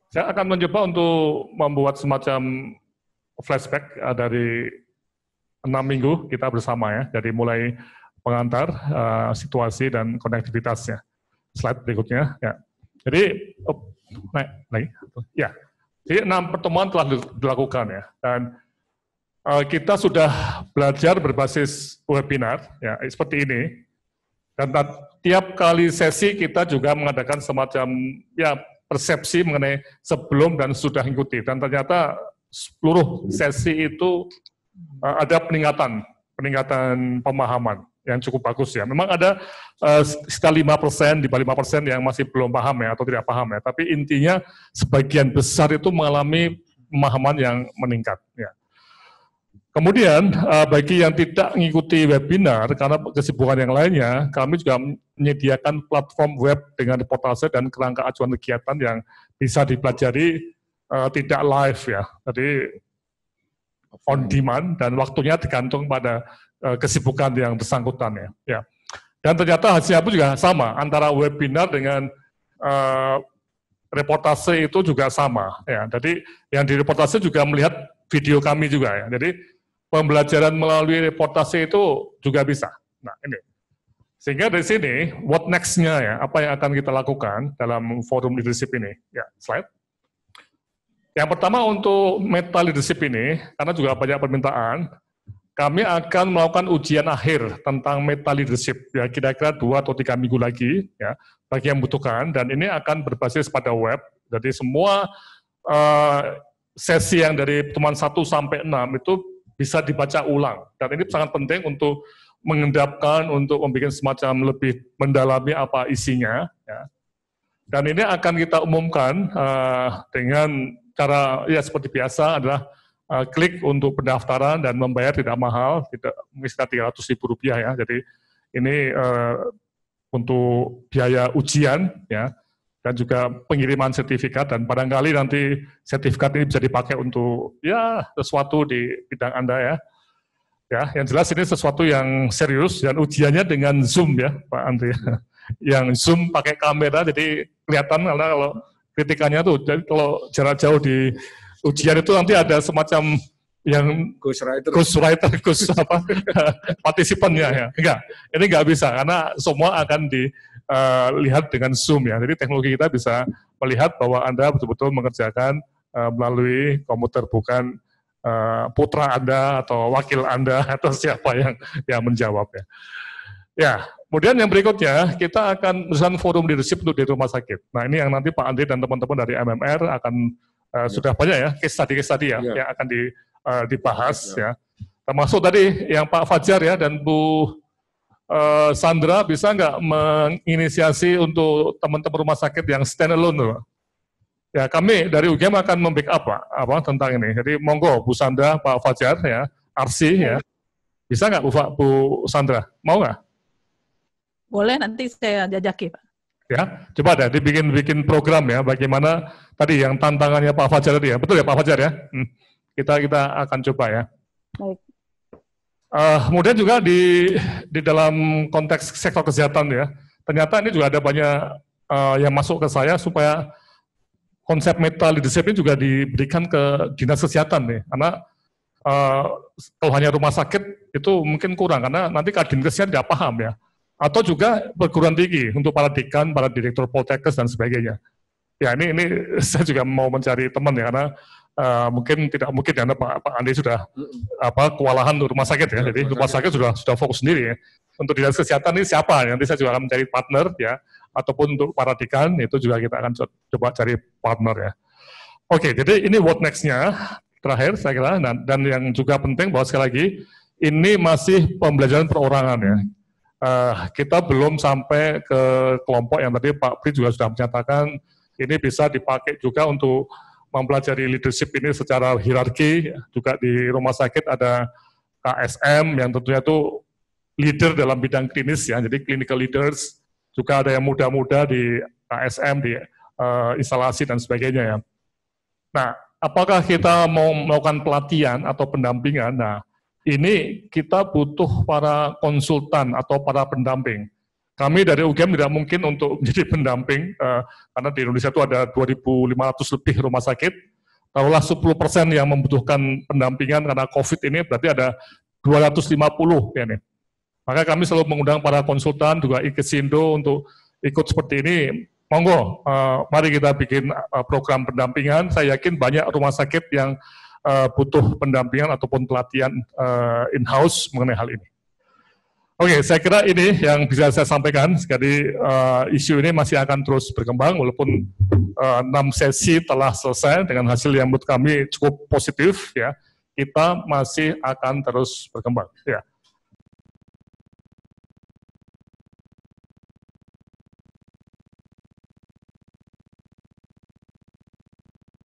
Saya akan mencoba untuk membuat semacam flashback dari 6 minggu kita bersama ya, dari mulai pengantar, situasi dan konektivitasnya. Slide berikutnya ya. Jadi naik lagi. Ya. Jadi 6 pertemuan telah dilakukan ya, dan kita sudah belajar berbasis webinar ya seperti ini. Dan tiap kali sesi kita juga mengadakan semacam ya persepsi mengenai sebelum dan sudah mengikuti. Dan ternyata seluruh sesi itu ada peningkatan pemahaman yang cukup bagus ya. Memang ada sekitar 5%, di bawah 5% yang masih belum paham ya atau tidak paham ya. Tapi intinya sebagian besar itu mengalami pemahaman yang meningkat ya. Kemudian bagi yang tidak mengikuti webinar karena kesibukan yang lainnya, kami juga menyediakan platform web dengan reportase dan kerangka acuan kegiatan yang bisa dipelajari tidak live ya. Jadi on demand dan waktunya tergantung pada kesibukan yang bersangkutan ya. Dan ternyata hasilnya pun juga sama antara webinar dengan reportase itu juga sama ya. Jadi yang di reportase juga melihat video kami juga ya. Jadi pembelajaran melalui reportase itu juga bisa. Nah ini, sehingga dari sini what next-nya ya, apa yang akan kita lakukan dalam forum leadership ini. Ya, slide. Yang pertama untuk meta leadership ini, karena juga banyak permintaan, kami akan melakukan ujian akhir tentang meta leadership ya kira-kira 2 atau 3 minggu lagi ya bagi yang membutuhkan, dan ini akan berbasis pada web. Jadi semua sesi yang dari teman 1 sampai 6 itu bisa dibaca ulang, dan ini sangat penting untuk mengendapkan, untuk membuat semacam lebih mendalami apa isinya ya. Dan ini akan kita umumkan dengan cara ya seperti biasa adalah klik untuk pendaftaran dan membayar tidak mahal, tidak sekitar Rp300.000 ya. Jadi ini untuk biaya ujian ya, dan juga pengiriman sertifikat, dan barangkali nanti sertifikat ini bisa dipakai untuk ya sesuatu di bidang Anda ya. Ya, yang jelas ini sesuatu yang serius dan ujiannya dengan Zoom ya, Pak Andri. Yang Zoom pakai kamera, jadi kelihatan karena kalau kritikannya tuh, jadi kalau jarak jauh di ujian itu nanti ada semacam yang ghostwriter, partisipannya ya. Enggak, ini enggak bisa karena semua akan dilihat dengan Zoom ya. Jadi teknologi kita bisa melihat bahwa Anda betul-betul mengerjakan melalui komputer, bukan putra Anda atau wakil Anda atau siapa yang menjawab ya. Ya, kemudian yang berikutnya kita akan melakukan forum leadership untuk di rumah sakit. Nah ini yang nanti Pak Andri dan teman-teman dari MMR akan sudah banyak ya case study ya yang akan dibahas ya. Termasuk tadi yang Pak Fajar ya dan Bu Sandra bisa nggak menginisiasi untuk teman-teman rumah sakit yang standalone loh. Ya kami dari UGM akan membackup apa tentang ini. Jadi monggo Bu Sandra, Pak Fajar ya, Arsi ya. Bisa nggak Bu Sandra? Mau nggak? Boleh, nanti saya jajaki Pak. Ya, coba deh dibikin program ya, bagaimana tadi yang tantangannya Pak Fajar tadi ya, betul ya Pak Fajar ya? Kita akan coba ya. Baik. Kemudian juga di dalam konteks sektor kesehatan ya, ternyata ini juga ada banyak yang masuk ke saya supaya konsep meta leadership ini juga diberikan ke dinas kesehatan nih, karena kalau hanya rumah sakit itu mungkin kurang, karena nanti kadin kesehatan tidak paham ya. Atau juga perguruan tinggi untuk para dekan, para direktur poltekkes dan sebagainya. Ya ini saya juga mau mencari teman ya, karena mungkin tidak mungkin karena Pak Andi sudah kewalahan untuk rumah sakit ya, jadi rumah sakit sudah fokus sendiri ya. Untuk dinas kesehatan ini siapa? Nanti saya juga akan mencari partner ya, ataupun untuk para dekan itu juga kita akan coba cari partner ya. Oke, jadi ini what next-nya terakhir saya kira, dan yang juga penting bahwa sekali lagi ini masih pembelajaran perorangan ya. Kita belum sampai ke kelompok yang tadi Pak Pri juga sudah menyatakan ini bisa dipakai juga untuk mempelajari leadership ini secara hierarki. Juga di rumah sakit ada KSM yang tentunya itu leader dalam bidang klinis ya, jadi clinical leaders. Juga ada yang muda-muda di KSM, di instalasi dan sebagainya ya. Nah, apakah kita mau melakukan pelatihan atau pendampingan? Nah, ini kita butuh para konsultan atau para pendamping. kami dari UGM tidak mungkin untuk menjadi pendamping, karena di Indonesia itu ada 2.500 lebih rumah sakit. Taruhlah 10% yang membutuhkan pendampingan karena COVID ini, berarti ada 250 ya nih. Maka kami selalu mengundang para konsultan, juga IKESINDO untuk ikut seperti ini. Monggo, mari kita bikin program pendampingan. Saya yakin banyak rumah sakit yang butuh pendampingan ataupun pelatihan in-house mengenai hal ini. Oke, saya kira ini yang bisa saya sampaikan. Jadi isu ini masih akan terus berkembang, walaupun 6 sesi telah selesai dengan hasil yang menurut kami cukup positif, ya. Kita masih akan terus berkembang. Ya.